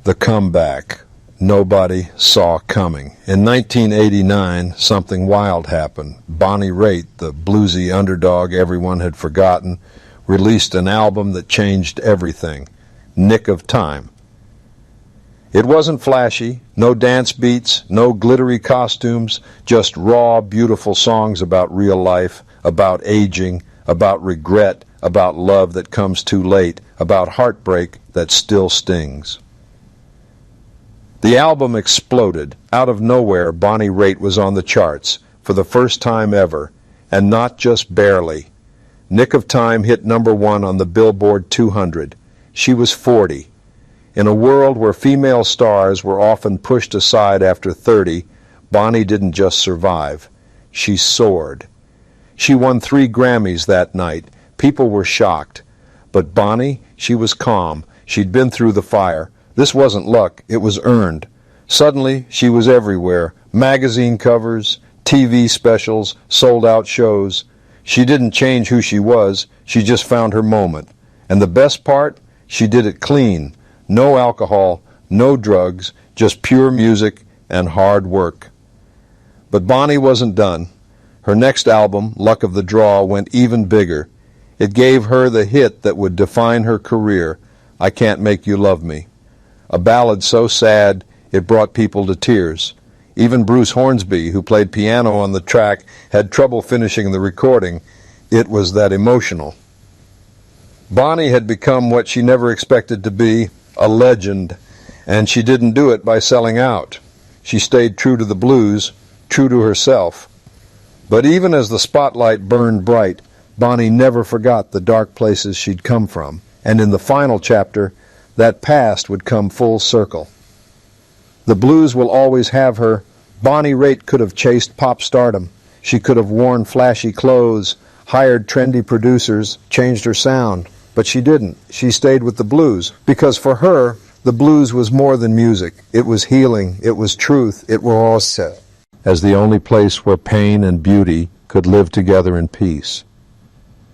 The comeback nobody saw coming. In 1989, something wild happened. Bonnie Raitt, the bluesy underdog everyone had forgotten, released an album that changed everything, Nick of Time. It wasn't flashy, no dance beats, no glittery costumes, just raw, beautiful songs about real life, about aging, about regret, about love that comes too late, about heartbreak that still stings. The album exploded. Out of nowhere, Bonnie Raitt was on the charts for the first time ever, and not just barely. Nick of Time hit #1 on the Billboard 200. She was 40. In a world where female stars were often pushed aside after 30, Bonnie didn't just survive. She soared. She won 3 Grammys that night. People were shocked. But Bonnie, she was calm. She'd been through the fire. This wasn't luck, it was earned. Suddenly, she was everywhere. Magazine covers, TV specials, sold-out shows. She didn't change who she was, she just found her moment. And the best part? She did it clean. No alcohol, no drugs, just pure music and hard work. But Bonnie wasn't done. Her next album, Luck of the Draw, went even bigger. It gave her the hit that would define her career, I Can't Make You Love Me. A ballad so sad it brought people to tears. Even Bruce Hornsby, who played piano on the track, had trouble finishing the recording. It was that emotional. Bonnie had become what she never expected to be, a legend, and she didn't do it by selling out. She stayed true to the blues, true to herself. But even as the spotlight burned bright, Bonnie never forgot the dark places she'd come from, and in the final chapter, that past would come full circle. The blues will always have her. Bonnie Raitt could have chased pop stardom. She could have worn flashy clothes, hired trendy producers, changed her sound. But she didn't. She stayed with the blues, because for her, the blues was more than music. It was healing. It was truth. It was as the only place where pain and beauty could live together in peace.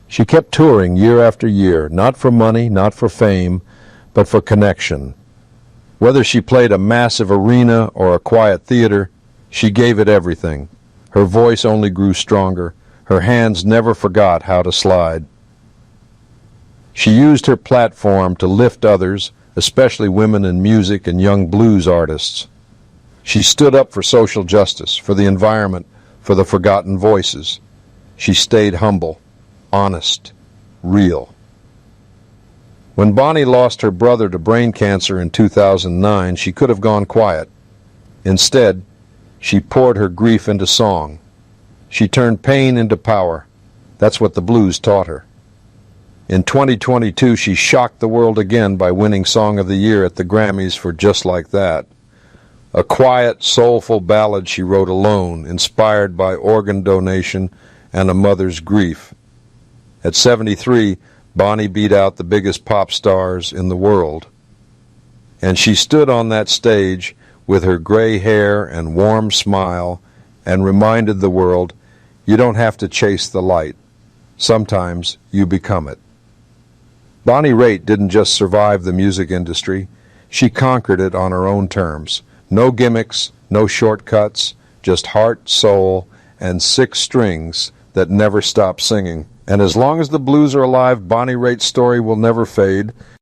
She kept touring year after year, not for money, not for fame, but for connection. Whether she played a massive arena or a quiet theater, she gave it everything. Her voice only grew stronger. Her hands never forgot how to slide. She used her platform to lift others, especially women in music and young blues artists. She stood up for social justice, for the environment, for the forgotten voices. She stayed humble, honest, real. When Bonnie lost her brother to brain cancer in 2009, she could have gone quiet. Instead, she poured her grief into song. She turned pain into power. That's what the blues taught her. In 2022, she shocked the world again by winning Song of the Year at the Grammys for Just Like That. A quiet, soulful ballad she wrote alone, inspired by organ donation and a mother's grief. At 73, Bonnie beat out the biggest pop stars in the world. And she stood on that stage with her gray hair and warm smile and reminded the world, you don't have to chase the light. Sometimes you become it. Bonnie Raitt didn't just survive the music industry, she conquered it on her own terms. No gimmicks, no shortcuts, just heart, soul, and 6 strings that never stop singing. And as long as the blues are alive, Bonnie Raitt's story will never fade.